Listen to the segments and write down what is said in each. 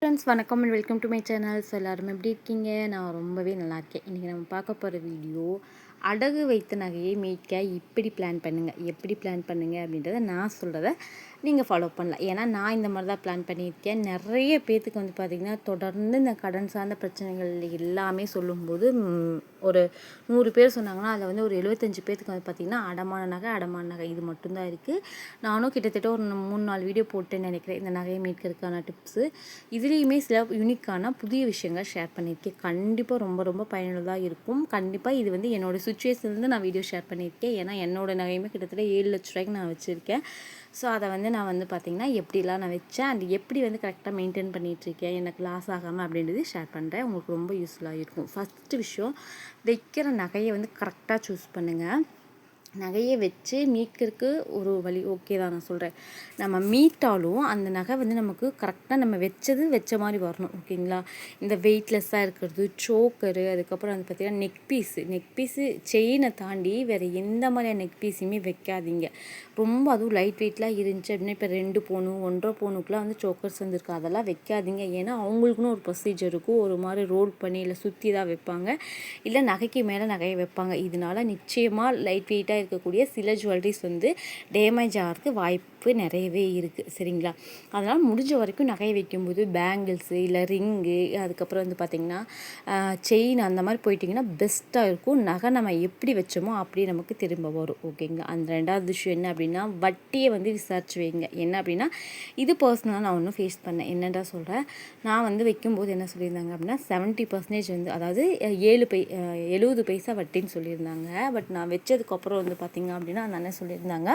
Friends வணக்கம் and welcome to my channel. So எல்லோரும் எப்படி இருக்கீங்க? நான் ரொம்பவே நல்லா இருக்கேன். இன்றைக்கி நம்ம பார்க்க போகிற வீடியோ அடகு வைத்த நகையை மீட்க இப்படி பிளான் பண்ணுங்கள், எப்படி பிளான் பண்ணுங்கள் அப்படின்றத நான் சொல்கிறத நீங்கள் ஃபாலோ பண்ணலாம். ஏன்னா நான் இந்த மாதிரி தான் பிளான் பண்ணியிருக்கேன். நிறைய பேர்த்துக்கு வந்து பார்த்திங்கன்னா தொடர்ந்து இந்த கடன் சார்ந்த பிரச்சனைகள் எல்லாமே சொல்லும்போது ஒரு 100 பேர் சொன்னாங்கன்னா அதில் வந்து ஒரு 75 பேர்த்துக்கு வந்து பார்த்திங்கன்னா அடமான நகை இது மட்டும்தான் இருக்குது. நானும் கிட்டத்தட்ட ஒரு 3-4 வீடியோ போட்டேன்னு நினைக்கிறேன் இந்த நகையை மீட்கிறதுக்கான டிப்ஸு. இதுலேயுமே சில யூனிக்கான புதிய விஷயங்கள் ஷேர் பண்ணியிருக்கேன். கண்டிப்பாக ரொம்ப ரொம்ப பயனுள்ளதாக இருக்கும். கண்டிப்பாக இது வந்து என்னோடய சுச்சுவேஷன்லேருந்து நான் வீடியோ ஷேர் பண்ணியிருக்கேன். ஏன்னா என்னோடய நகையுமே கிட்டத்தட்ட 7 லட்ச ரூபாய்க்கு நான் வச்சுருக்கேன். ஸோ அதை வந்து நான் வந்து பார்த்திங்கன்னா எப்படிலாம் நான் வச்சேன் அண்ட் எப்படி வந்து கரெக்டாக மெயின்டைன் பண்ணிகிட்ருக்கேன், எனக்கு லாஸ் ஆகாமல் அப்படின்றது ஷேர் பண்ணுறேன். உங்களுக்கு ரொம்ப யூஸ்ஃபுல்லாக இருக்கும். ஃபஸ்ட்டு விஷயம், வைக்கிற நகையை வந்து கரெக்டாக சூஸ் பண்ணுங்கள். நகையை வச்சு மீட்கிறதுக்கு ஒரு வழி ஓகே தான் நான் சொல்கிறேன். நம்ம மீட்டாலும் அந்த நகை வந்து நமக்கு கரெக்டாக நம்ம வச்ச மாதிரி வரணும். ஓகேங்களா? இந்த வெயிட்லெஸ்ஸாக இருக்கிறது, சோக்கரு, அதுக்கப்புறம் வந்து பார்த்திங்கன்னா நெக் பீஸு செயினை தாண்டி வேறு எந்த மாதிரியான நெக் பீஸுமே வைக்காதீங்க. ரொம்ப அதுவும் லைட் வெயிட்லாம் இருந்துச்சு அப்படின்னா இப்போ 2 பவுனு 1.5 பவுனுக்குலாம் வந்து சோக்கர்ஸ் வந்துருக்கு. அதெல்லாம் வைக்காதீங்க. ஏன்னா அவங்களுக்குன்னு ஒரு ப்ரொசீஜர் இருக்கும். ஒரு மாதிரி ரோல் பண்ணி இல்லை சுற்றி தான் வைப்பாங்க, இல்லை நகைக்கு மேலே நகையை வைப்பாங்க. இதனால நிச்சயமாக லைட் வெயிட்டாக இருக்கக்கூடிய சில ஜுவல்லரிஸ் வந்து டேமேஜ் ஆகிறதுக்கு வாய்ப்பு நிறையவே இருக்குது. சரிங்களா? அதனால் முடிஞ்ச வரைக்கும் நகையை வைக்கும்போது பேங்கிள்ஸு இல்லை ரிங்கு, அதுக்கப்புறம் வந்து பார்த்திங்கன்னா செயின் அந்த மாதிரி போயிட்டிங்கன்னா பெஸ்ட்டாக இருக்கும். நகை நம்ம எப்படி வச்சோமோ அப்படியே நமக்கு திரும்ப வரும். ஓகேங்களா? அந்த 2வது விஷயம் என்ன அப்படின்னா, வட்டியை வந்து விசாரிச்சு வைங்க. என்ன அப்படின்னா, இது பர்சனலாக நான் ஒன்றும் ஃபேஸ் பண்ணேன். என்னடா சொல்கிறேன், நான் வந்து வைக்கும்போது என்ன சொல்லியிருந்தாங்க அப்படின்னா 70% வந்து அதாவது 70 பைசா வட்டின்னு சொல்லியிருந்தாங்க. பட் நான் வச்சதுக்கப்புறம் வந்து பார்த்திங்க அப்படின்னா அந்த அண்ணன் சொல்லியிருந்தாங்க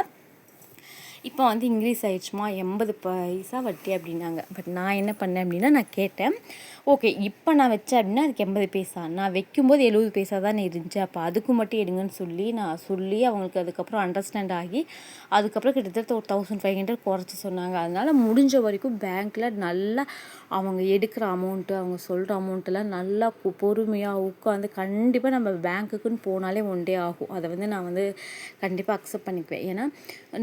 இப்போ வந்து இன்க்ரீஸ் ஆகிடுச்சுமா 80 பைசா வட்டி அப்படின்னாங்க. பட் நான் என்ன பண்ணேன் அப்படின்னா, நான் கேட்டேன், ஓகே இப்போ நான் வச்சேன் அப்படின்னா அதுக்கு 80 பைசா, நான் வைக்கும்போது 70 பைசா தான் இருந்துச்சு, அப்போ அதுக்கு மட்டும் எடுங்கன்னு சொல்லி அவங்களுக்கு அதுக்கப்புறம் அண்டர்ஸ்டாண்ட் ஆகி அதுக்கப்புறம் கிட்டத்தட்ட ஒரு 1500 குறைச்சி சொன்னாங்க. அதனால் முடிஞ்ச வரைக்கும் பேங்க்கில் நல்லா அவங்க எடுக்கிற அமௌண்ட்டு, அவங்க சொல்கிற அமௌண்ட்டெல்லாம் நல்லா பொறுமையாக உட்காந்து கண்டிப்பாக நம்ம பேங்க்குக்குன்னு போனாலே ஒன் டே ஆகும். அதை வந்து நான் வந்து கண்டிப்பாக அக்செப்ட் பண்ணிக்குவேன். ஏன்னா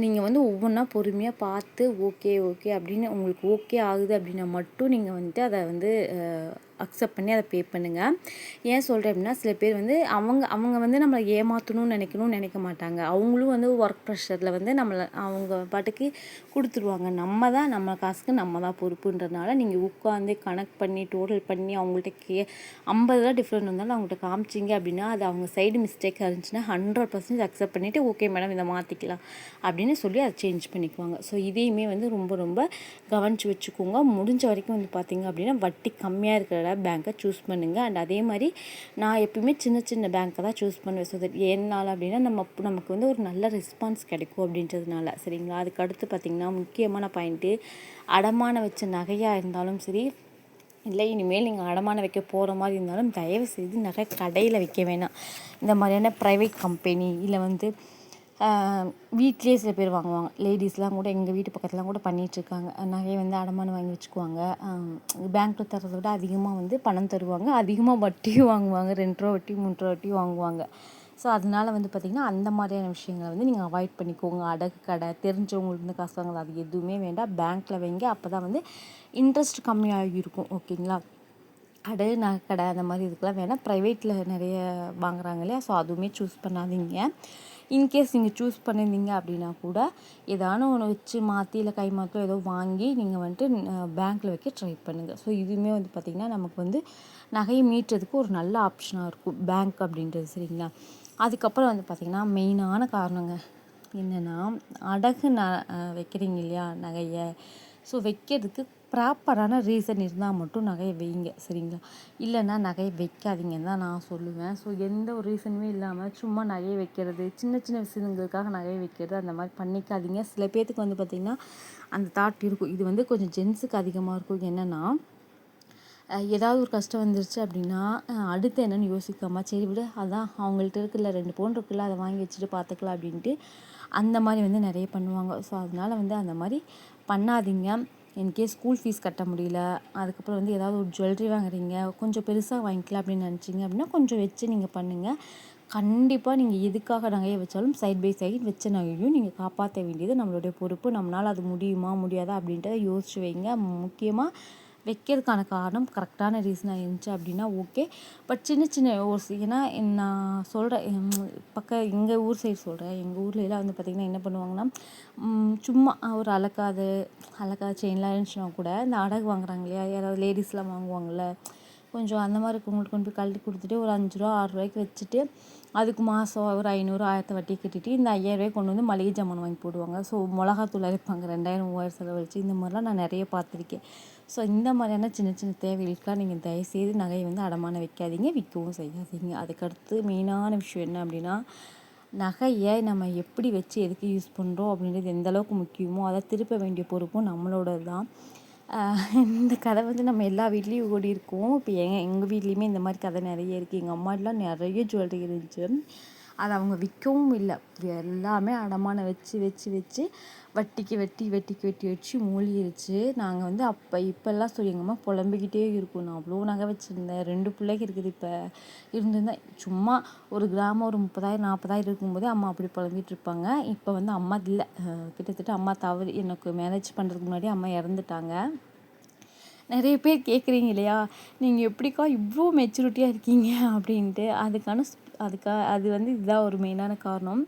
நீங்கள் வந்து ஒவ்வொன்றா பொறுமையாக பார்த்து ஓகே அப்படின்னு உங்களுக்கு ஓகே ஆகுது அப்படின்னா மட்டும் நீங்கள் வந்துட்டு அதை வந்து அக்செப்ட் பண்ணி அதை பே பண்ணுங்கள். ஏன் சொல்கிறேன் அப்படின்னா, சில பேர் வந்து அவங்க வந்து நம்மளை ஏமாற்றணும்னு நினைக்க மாட்டாங்க. அவங்களும் வந்து ஒர்க் ப்ரெஷரில் வந்து அவங்க பாட்டுக்கு கொடுத்துருவாங்க. நம்ம காசுக்கு நம்ம தான் பொறுப்புன்றதுனால நீங்கள் உட்காந்து கணக்கு பண்ணி டோட்டல் பண்ணி அவங்கள்ட்ட 50 தான் டிஃப்ரெண்ட் இருந்தாலும் அவங்கள்ட்ட காமிச்சிங்க அப்படின்னா அது அவங்க சைடு மிஸ்டேக்காக இருந்துச்சுன்னா 100% அக்செப்ட் பண்ணிவிட்டு ஓகே மேடம் இதை மாற்றிக்கலாம் அப்படின்னு சொல்லி அதை சேஞ்ச் பண்ணிக்குவாங்க. ஸோ இதையுமே வந்து ரொம்ப ரொம்ப கவனித்து வச்சுக்கோங்க. முடிஞ்ச வரைக்கும் வந்து பார்த்திங்க அப்படின்னா வட்டி கம்மியாக இருக்கிற பேங்க்கை சூஸ் பண்ணுங்கள். அண்ட் அதே மாதிரி நான் எப்பவுமே சின்ன பேங்க்கை தான் சூஸ் பண்ணுவேன். ஸோ தட் என்னால் அப்படின்னா நமக்கு வந்து ஒரு நல்ல ரெஸ்பான்ஸ் கிடைக்கும் அப்படின்றதுனால. சரிங்களா? அதுக்கு அடுத்து பார்த்திங்கன்னா முக்கியமான பாயிண்ட்டு, அடமான வச்ச நகையாக இருந்தாலும் சரி, இல்லை இனிமேல் நீங்கள் அடமான வைக்க போகிற மாதிரி இருந்தாலும் தயவு செய்து நகை கடையில் வைக்க வேணாம். இந்த மாதிரியான ப்ரைவேட் கம்பெனி இல்லை வந்து வீட்லேயே சில பேர் வாங்குவாங்க. லேடிஸ்லாம் கூட எங்கள் வீட்டு பக்கத்துலாம் கூட பண்ணிகிட்ருக்காங்க. நகையை வந்து அடமானம் வாங்கி வச்சுக்குவாங்க. பேங்க்கில் தரதை விட அதிகமாக வந்து பணம் தருவாங்க, அதிகமாக வட்டியும் வாங்குவாங்க. 2 ரூபா வட்டி 3 ரூபா வட்டியும் வாங்குவாங்க. ஸோ அதனால் வந்து பார்த்திங்கன்னா அந்த மாதிரியான விஷயங்களை வந்து நீங்கள் அவாய்ட் பண்ணிக்கோங்க. அடகு கடை, தெரிஞ்சவங்களுக்கு காசு வாங்கலாம், அது எதுவுமே வேண்டாம். பேங்க்கில் வைங்க. அப்போ தான் வந்து இன்ட்ரெஸ்ட் கம்மியாக இருக்கும். ஓகேங்களா? நகைக்கடை அந்த மாதிரி இதுக்கெலாம் வேணால். ப்ரைவேட்டில் நிறைய வாங்குறாங்க இல்லையா? ஸோ அதுவுமே சூஸ் பண்ணாதீங்க. இன்கேஸ் நீங்கள் சூஸ் பண்ணியிருந்தீங்க அப்படின்னா கூட ஏதானும் ஒன்று வச்சு மாற்றி இல்லை கை மாற்றோ ஏதோ வாங்கி நீங்கள் வந்துட்டு பேங்க்கில் வைக்க ட்ரை பண்ணுங்கள். ஸோ இதுவுமே வந்து பார்த்திங்கன்னா நமக்கு வந்து நகையை மீட்டுறதுக்கு ஒரு நல்ல ஆப்ஷனாக இருக்கும் பேங்க் அப்படின்றது. சரிங்களா? அதுக்கப்புறம் வந்து பார்த்திங்கன்னா மெயினான காரணங்க என்னென்னா, அடகு வைக்கிறீங்க இல்லையா நகையை, ஸோ வைக்கிறதுக்கு ப்ராப்பரான ரீசன் இருந்தால் மட்டும் நகையை வைங்க. சரிங்களா? இல்லைன்னா நகையை வைக்காதீங்கன்னு தான் நான் சொல்லுவேன். ஸோ எந்த ஒரு ரீசனுமே இல்லாமல் சும்மா நகையை வைக்கிறது, சின்ன விஷயங்களுக்காக நகையை வைக்கிறது அந்த மாதிரி பண்ணிக்காதீங்க. சில பேர்த்துக்கு வந்து பார்த்திங்கன்னா அந்த தாட் இருக்கும். இது வந்து கொஞ்சம் ஜென்ஸுக்கு அதிகமாக இருக்கும். என்னென்னா, ஏதாவது ஒரு கஷ்டம் வந்துருச்சு அப்படின்னா அடுத்து என்னென்னு யோசிக்காமல் சரி விடு, அதான் அவங்கள்ட்ட இருக்குல்ல 2 பவுன் இருக்குல்ல அதை வாங்கி வச்சுட்டு பார்த்துக்கலாம் அப்படின்ட்டு அந்த மாதிரி வந்து நிறைய பண்ணுவாங்க. ஸோ அதனால் வந்து அந்த மாதிரி பண்ணாதீங்க. இன்கேஸ் ஸ்கூல் ஃபீஸ் கட்ட முடியல, அதுக்கப்புறம் வந்து ஏதாவது ஒரு ஜுவல்லரி வாங்குறீங்க, கொஞ்சம் பெருசாக வாங்கிக்கலாம் அப்படின்னு நினச்சிங்க அப்படின்னா கொஞ்சம் வச்சு நீங்கள் பண்ணுங்கள். கண்டிப்பாக நீங்கள் எதுக்காக நகையை வச்சாலும் சைட் பை சைட் வச்ச நகையும் நீங்கள் காப்பாற்ற வேண்டியது நம்மளுடைய பொறுப்பு. நம்மளால் அது முடியுமா முடியாதா அப்படின்றத யோசிச்சு வைங்க. முக்கியமாக வைக்கிறதுக்கான காரணம் கரெக்டான ரீசனாக இருந்துச்சு அப்படின்னா ஓகே. பட் சின்ன சின்ன ஏன்னா நான் சொல்கிறேன் எங்கள் ஊர் சைடு சொல்கிறேன். எங்கள் ஊர்லலாம் வந்து பார்த்திங்கன்னா என்ன பண்ணுவாங்கன்னா, சும்மா ஒரு அலக்காத செயின்லாம் இருந்துச்சுன்னா கூட இந்த அடகு வாங்குறாங்க இல்லையா, யாராவது லேடிஸ்லாம் வாங்குவாங்கள்ல, கொஞ்சம் அந்த மாதிரி இருக்கவங்களுக்கு கொண்டு போய் கழட்டி கொடுத்துட்டு ஒரு 5 ரூபா 6 ரூபாய்க்கு வச்சுட்டு அதுக்கு மாதம் ஒரு 500 1000 வட்டி கட்டிட்டு இந்த 5000 கொண்டு வந்து மளிகை ஜாமான் வாங்கி போடுவாங்க. ஸோ மிளகாத்தூள் அரைப்பாங்க 2000 3000 செலவழிச்சு. இந்த மாதிரிலாம் நான் நிறைய பார்த்துருக்கேன். ஸோ இந்த மாதிரியான சின்ன சின்ன தேவைகளுக்காக நீங்கள் தயவுசெய்து நகையை வந்து அடமானம் வைக்காதீங்க, விற்கவும் செய்யாதீங்க. அதுக்கடுத்து மெயினான விஷயம் என்ன அப்படின்னா, நகையை நம்ம எப்படி வச்சு எதுக்கு யூஸ் பண்ணுறோம் அப்படின்றது எந்த அளவுக்கு முக்கியமோ அதை திருப்ப வேண்டிய பொறுப்பும் நம்மளோட தான். இந்த கதை வந்து நம்ம எல்லா வீட்லேயும் ஓடி இருக்கோம். இப்போ எங்கள் வீட்லேயுமே இந்த மாதிரி கதை நிறைய இருக்குது. எங்கள் அம்மாட்டெலாம் நிறைய ஜுவல்லரி இருந்துச்சு. அதை அவங்க விற்கவும் இல்லை, எல்லாமே அடமானம் வச்சு வச்சு வச்சு வட்டிக்கு வச்சு மூழ்கிருச்சு. நாங்கள் வந்து இப்போல்லாம் சொல்லி எங்கள் அம்மா புலம்பிக்கிட்டே இருக்கும், நான் அவ்வளோ நகை வச்சுருந்தேன், 2 பிள்ளைங்க இருக்குது, இப்போ இருந்திருந்தேன் சும்மா ஒரு கிராமம் ஒரு 30,000 40,000 இருக்கும்போதே அம்மா அப்படி புலம்பிகிட்டு இருப்பாங்க. இப்போ வந்து அம்மா இல்லை, கிட்டத்தட்ட அம்மா தவறி எனக்கு மேரேஜ் பண்ணுறதுக்கு முன்னாடி அம்மா இறந்துட்டாங்க. நிறைய பேர் கேட்குறீங்க இல்லையா, நீங்கள் எப்படிக்கா இவ்வளோ மெச்சூரிட்டியாக இருக்கீங்க அப்படின்ட்டு. அது வந்து இதுதான் ஒரு மெயினான காரணம்.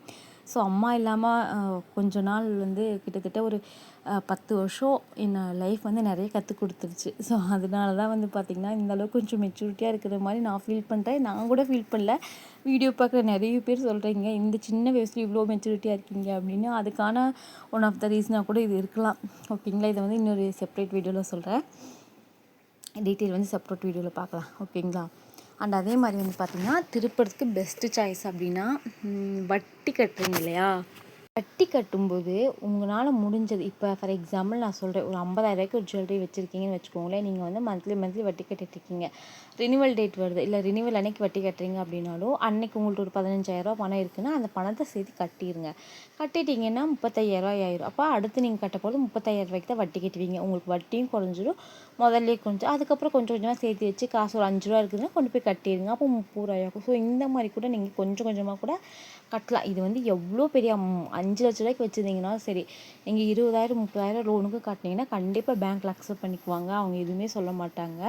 ஸோ அம்மா இல்லாமல் கொஞ்ச நாள் வந்து கிட்டத்தட்ட ஒரு 10 வருஷம் என்ன லைஃப் வந்து நிறைய கற்றுக் கொடுத்துருச்சு. ஸோ அதனால தான் வந்து பார்த்திங்கன்னா இந்தளவுக்கு கொஞ்சம் மெச்சூரிட்டியாக இருக்கிற மாதிரி நான் ஃபீல் பண்ணுறேன். நான் கூட ஃபீல் பண்ணல, வீடியோ பார்க்குற நிறைய பேர் சொல்கிறீங்க இந்த சின்ன வயசில் இவ்வளோ மெச்சூரிட்டியாக இருக்கீங்க அப்படின்னு. அதுக்கான ஒன் ஆஃப் த ரீசனாக கூட இது இருக்கலாம். ஓகேங்களா, இதை வந்து இன்னொரு செப்பரேட் வீடியோவில் சொல்கிறேன். டீட்டெயில் வந்து செப்பரேட் வீடியோவில் பார்க்கலாம். ஓகேங்களா. அண்ட் அதே மாதிரி வந்து பார்த்திங்கன்னா திருப்பறதுக்கு பெஸ்ட்டு சாய்ஸ் அப்படின்னா, வட்டி கட்டுறீங்க இல்லையா, வட்டி கட்டும்போது உங்களால் முடிஞ்சது, இப்போ ஃபார் எக்ஸாம்பிள் நான் சொல்கிறேன், ஒரு 50,000 ஒரு ஜுவல்லரி வச்சுருக்கீங்கன்னு வச்சுக்கோங்களேன். நீங்கள் வந்து மந்த்லி வட்டி கட்டிட்டுருக்கீங்க. ரினிவல் டேட் வருது, இல்லை ரினிவல் அன்னைக்கு வட்டி கட்டுறீங்க அப்படின்னாலும் அன்னைக்கு உங்களுக்கு ஒரு 15,000 பணம் இருக்குன்னா அந்த பணத்தை சேர்த்து கட்டிடுங்க. கட்டிட்டிங்கன்னா 35,000 ஆயிரும். அப்போ அடுத்து நீங்கள் கட்ட போகிறது 35,000 தான் வட்டி கட்டுவீங்க. உங்களுக்கு வட்டியும் குறைஞ்சிரும், முதல்லே கொஞ்சம், அதுக்கப்புறம் கொஞ்சம் கொஞ்சமாக சேர்த்து வச்சு காசு ஒரு 5 ரூபா இருக்குதுன்னா கொண்டு போய் கட்டிடுங்க. அப்போ 30,000 ஆகும். ஸோ இந்த மாதிரி கூட நீங்கள் கொஞ்சம் கொஞ்சமாக கூட கட்டலாம். இது வந்து எவ்வளோ பெரிய 5 லட்ச ரூபாய்க்கு வச்சுருந்தீங்கனாலும் சரி, நீங்கள் 20,000 30,000 லோனுக்கு காட்டினீங்கன்னா கண்டிப்பாக பேங்க்கில் அக்செப்ட் பண்ணிக்குவாங்க, அவங்க எதுவுமே சொல்ல மாட்டாங்க.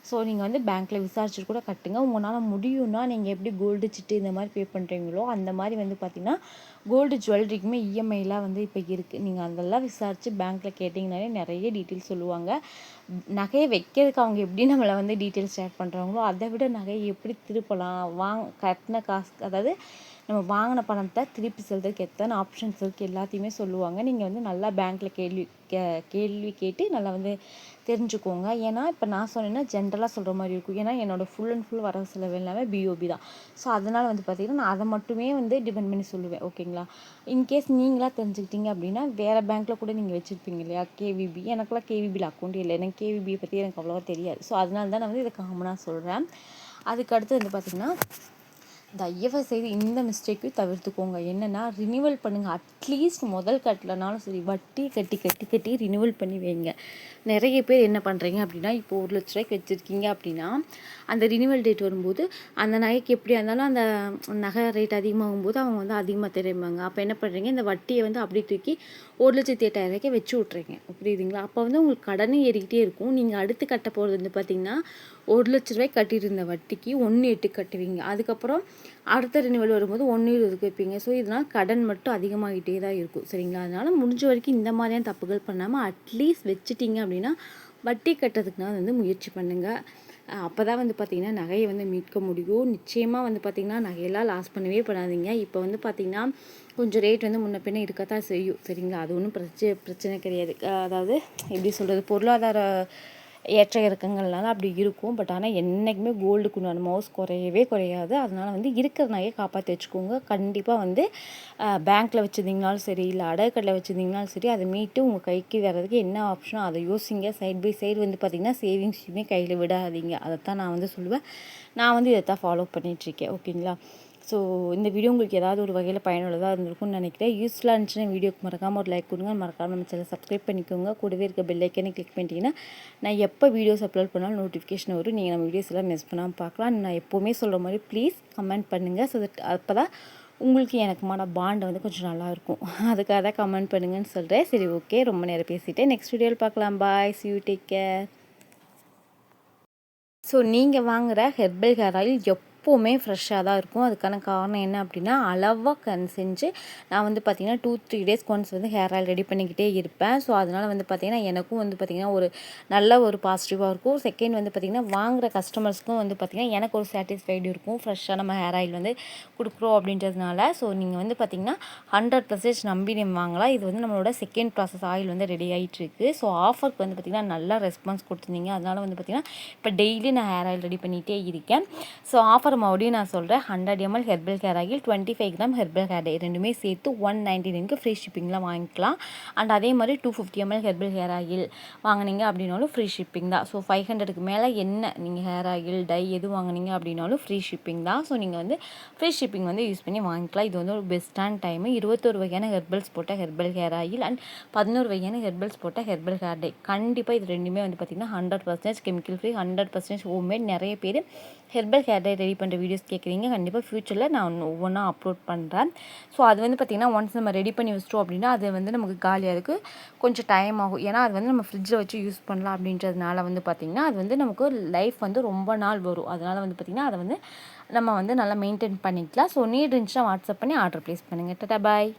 ஸோ நீங்கள் வந்து பேங்க்கில் விசாரிச்சுட்டு கூட கட்டுங்க. உங்களால் முடியும்னா நீங்கள் எப்படி கோல்டு சிட்டு இந்த மாதிரி பே பண்ணுறீங்களோ அந்த மாதிரி வந்து பார்த்திங்கன்னா கோல்டு ஜுவல்லரிக்குமே இஎம்ஐலாம் வந்து இப்போ இருக்குது. நீங்கள் அதெல்லாம் விசாரித்து பேங்க்கில் கேட்டிங்கனாலே நிறைய டீட்டெயில்ஸ் சொல்லுவாங்க. நகையை வைக்கிறதுக்கு அவங்க எப்படி நம்மளை வந்து டீட்டெயில்ஸ் ஷேர் பண்ணுறாங்களோ அதை விட நகையை எப்படி திருப்பலாம், கட்டின காசு, அதாவது நம்ம வாங்கின பணத்தை திருப்பி செலுத்துறதுக்கு எத்தனை ஆப்ஷன்ஸ் இருக்குது எல்லாத்தையுமே சொல்லுவாங்க. நீங்கள் வந்து நல்லா பேங்க்கில் கேள்வி கேட்டு நல்லா வந்து தெரிஞ்சுக்கோங்க. ஏன்னா இப்போ நான் சொன்னேன்னா ஜென்ரலாக சொல்கிற மாதிரி இருக்கும். ஏன்னா என்னோடய ஃபுல் அண்ட் ஃபுல் வரவு செலவு எல்லாமே பிஓபி தான். ஸோ அதனால் வந்து பார்த்திங்கன்னா நான் அதை மட்டுமே வந்து டிபெண்ட் பண்ணி சொல்லுவேன். ஓகேங்களா. இன்கேஸ் நீங்களாக தெரிஞ்சுக்கிட்டீங்க அப்படின்னா வேறு பேங்க்கில் கூட நீங்கள் வச்சுருப்பீங்க இல்லையா, கேவிபி. எனக்குலாம் கேவிபியில் அக்கௌண்ட் இல்லை, எனக்கு கேவிபியை பற்றி எனக்கு அவ்வளோவா தெரியாது. ஸோ அதனால தான் நான் வந்து இதை காமனாக சொல்கிறேன். அதுக்கடுத்து வந்து பார்த்திங்கன்னா தயவு செய்து இந்த மிஸ்டேக்கையும் தவிர்த்துக்கோங்க. என்னென்னா ரினிவல் பண்ணுங்கள். அட்லீஸ்ட் முதல் கட்டலனாலும் சரி வட்டி கட்டி ரினிவல் பண்ணி வைங்க. நிறைய பேர் என்ன பண்ணுறீங்க அப்படின்னா, இப்போ 1 லட்ச ரூபாய்க்கு வச்சுருக்கீங்க அப்படின்னா அந்த ரினிவல் டேட் வரும்போது அந்த நகைக்கு எப்படியா இருந்தாலும் அந்த நகை ரேட் அதிகமாகும் போது அவங்க வந்து அதிகமாக தெரியுமாங்க. அப்போ என்ன பண்ணுறீங்க, இந்த வட்டியை வந்து அப்படியே தூக்கி 1,08,000 வச்சு விட்றீங்க. புரியுதுங்களா. அப்போ வந்து உங்களுக்கு கடனே ஏறிக்கிட்டே இருக்கும். நீங்கள் அடுத்து கட்ட போகிறது வந்து பார்த்திங்கன்னா 1 லட்ச ரூபாய்க்கு கட்டிட்டு இருந்த வட்டிக்கு 1,08 கட்டுவீங்க. அதுக்கப்புறம் அடுத்த ரினிவல் வரும்போது 1,20 வைப்பீங்க. ஸோ இதனால் கடன் மட்டும் அதிகமாகிட்டே தான் இருக்கும். சரிங்களா. அதனால் முடிஞ்ச வரைக்கும் இந்த மாதிரியான தப்புகள் பண்ணாமல் அட்லீஸ்ட் வச்சுட்டிங்க அப்படின்னா வட்டி கட்டுறதுக்குனா வந்து முயற்சி பண்ணுங்கள். அப்போ தான் வந்து பார்த்திங்கன்னா நகையை வந்து மீட்க முடியும். நிச்சயமாக வந்து பார்த்திங்கன்னா நகையெல்லாம் லாஸ் பண்ணவே பண்ணாதீங்க. இப்போ வந்து பார்த்திங்கன்னா கொஞ்சம் ரேட் வந்து முன்ன பின்ன இருக்கத்தான் செய்யும். சரிங்களா. அது ஒன்றும் பிரச்சனை கிடையாது. அதாவது எப்படி சொல்கிறது, பொருளாதார ஏற்ற இறக்கங்கள்னால அப்படி இருக்கும். பட் ஆனால் என்றைக்குமே கோல்டுக்கு உண்டான மவுஸ் குறையவே குறையாது. அதனால் வந்து இருக்கிற நகையை காப்பாற்றி வச்சுக்கோங்க. கண்டிப்பாக வந்து பேங்க்கில் வச்சுருந்தீங்கனாலும் சரி, இல்லை அடகுக்கடையில் வச்சுருந்தீங்கனாலும் சரி, அதை மீட்டு உங்கள் கைக்கு வர்றதுக்கு என்ன ஆப்ஷனோ அதை யோசிங்க. சைட் பை சைடு வந்து பார்த்திங்கன்னா சேவிங்ஸுமே கையில் விடாதீங்க. அதைத்தான் நான் வந்து சொல்லுவேன். நான் வந்து இதைத்தான் ஃபாலோ பண்ணிகிட்ருக்கேன். ஓகேங்களா. ஸோ இந்த வீடியோ உங்களுக்கு ஏதாவது ஒரு வகையில் பயனுள்ளதாக இருந்திருக்கும்னு நினைக்கிறேன். யூஸ்ஃபுல்லாக இருந்துச்சுன்னா வீடியோக்கு மறக்காமல் ஒரு லைக் கொடுங்க. மறக்காமல் நம்ம சேனல் சப்ஸ்கிரைப் பண்ணிக்கோங்க. கூடவே இருக்க பெல் ஐக்கனை கிளிக் பண்ணிட்டீங்கன்னா நான் எப்போ வீடியோஸ் அப்லோட் பண்ணாலும் நோட்டிஃபிகேஷன் வரும். நீங்கள் நம்ம வீடியோஸ் எல்லாம் மிஸ் பண்ணாமல் பார்க்கலாம். நான் எப்போவுமே சொல்கிற மாதிரி ப்ளீஸ் கமெண்ட் பண்ணுங்கள். ஸோ தட் அப்போ தான் உங்களுக்கு எனக்குமான பாண்ட் வந்து கொஞ்சம் நல்லாயிருக்கும். அதுக்காக தான் கமெண்ட் பண்ணுங்கன்னு சொல்கிறேன். சரி, ஓகே, ரொம்ப நேரம் பேசிவிட்டேன். நெக்ஸ்ட் வீடியோவில் பார்க்கலாம். பாய், see you, take care. So நீங்கள் வாங்குகிற ஹெர்பல் ஹேர் ஆயில் எப்போவுமே ஃப்ரெஷ்ஷாக தான் இருக்கும். அதுக்கான காரணம் என்ன அப்படின்னா, அளவாக செஞ்சு நான் வந்து பார்த்திங்கன்னா 2-3 டேஸ்க்கு ஒன்ஸ் வந்து ஹேர் ஆயில் ரெடி பண்ணிக்கிட்டே இருப்பேன். ஸோ அதனால் வந்து பார்த்திங்கன்னா எனக்கும் வந்து பார்த்திங்கன்னா ஒரு நல்ல ஒரு பாசிட்டிவாக இருக்கும். செகண்ட் வந்து பார்த்திங்கன்னா வாங்குகிற கஸ்டமர்ஸ்க்கும் வந்து பார்த்திங்கன்னா எனக்கு ஒரு சாட்டிஸ்ஃபைடு இருக்கும். ஃப்ரெஷ்ஷாக நம்ம ஹேர் ஆயில் வந்து கொடுக்குறோம் அப்படின்றதுனால. ஸோ நீங்கள் வந்து பார்த்திங்கன்னா 100% நம்பி நம்ம வாங்கலாம். இது வந்து நம்மளோட செகண்ட் ப்ராசஸ் ஆயில் வந்து ரெடி ஆகிட்டுருக்கு. ஸோ ஆஃபருக்கு வந்து பார்த்திங்கன்னா நல்லா ரெஸ்பான்ஸ் கொடுத்துருந்தீங்க. அதனால் வந்து பார்த்திங்கன்னா இப்போ டெய்லி நான் ஹேர் ஆயில் ரெடி பண்ணிகிட்டே இருக்கேன். ஸோ ஆஃபர் மறுபடியும் நான் சொல்கிறேன். 100 ml herbal hair oil, 25 gram herbal hair oil ரெண்டுமே சேர்த்து 199க்கு ஃப்ரீ ஷிப்பிங்கில் வாங்கிக்கலாம். அண்ட் அதே மாதிரி 250 ml ஹெர்பல் ஹேர் ஆயில் வாங்கினீங்க அப்படின்னாலும் ஃப்ரீ ஷிப்பிங் தான். ஸோ 500க்கு மேலே என்ன நீங்கள் ஹேர் ஆயில் டை எது வாங்கினீங்க அப்படின்னாலும் ஃப்ரீ ஷிப்பிங் தான். ஸோ நீங்கள் வந்து ஃப்ரீ ஷிப்பிங் வந்து யூஸ் பண்ணி வாங்கிக்கலாம். இது வந்து ஒரு பெஸ்ட்டான டைமு. 21 வகையான ஹெர்பல்ஸ் போட்ட ஹெர்பல் ஹேர் ஆயில் அண்ட் 11 வகையான ஹெர்பல்ஸ் போட்ட ஹெர்பல் ஹேர் டை. கண்டிப்பாக இது ரெண்டுமே வந்து பார்த்திங்கன்னா 100% கெமிக்கல் ஃப்ரீ, 100% ஹோம்மேட். நிறைய பேர் ஹெர்பல் ஹேர் டை ரெடி பண்ணுற வீடியோஸ் கேட்குறீங்க. கண்டிப்பாக ஃப்யூச்சரில் நான் ஒவ்வொன்றா அப்லோட் பண்ணுறேன். ஸோ அது வந்து பார்த்திங்கன்னா ஒன்ஸ் நம்ம ரெடி பண்ணி வச்சிட்டோம் அப்படின்னா அது வந்து நமக்கு காலியாகிறதுக்கு கொஞ்சம் டைம் ஆகும். ஏன்னா அது வந்து நம்ம ஃப்ரிட்ஜில் வச்சு யூஸ் பண்ணலாம் அப்படின்றதுனால வந்து பார்த்திங்கன்னா அது வந்து நமக்கு லைஃப் வந்து ரொம்ப நாள் வரும். அதனால் வந்து பார்த்திங்கன்னா அதை வந்து நம்ம வந்து நல்லா மெயின்டைன் பண்ணிக்கலாம். ஸோ நீட் இருந்துச்சுன்னா வாட்ஸ்அப் பண்ணி ஆர்டர் ப்ளேஸ் பண்ணுங்கள். டாடா பாய்.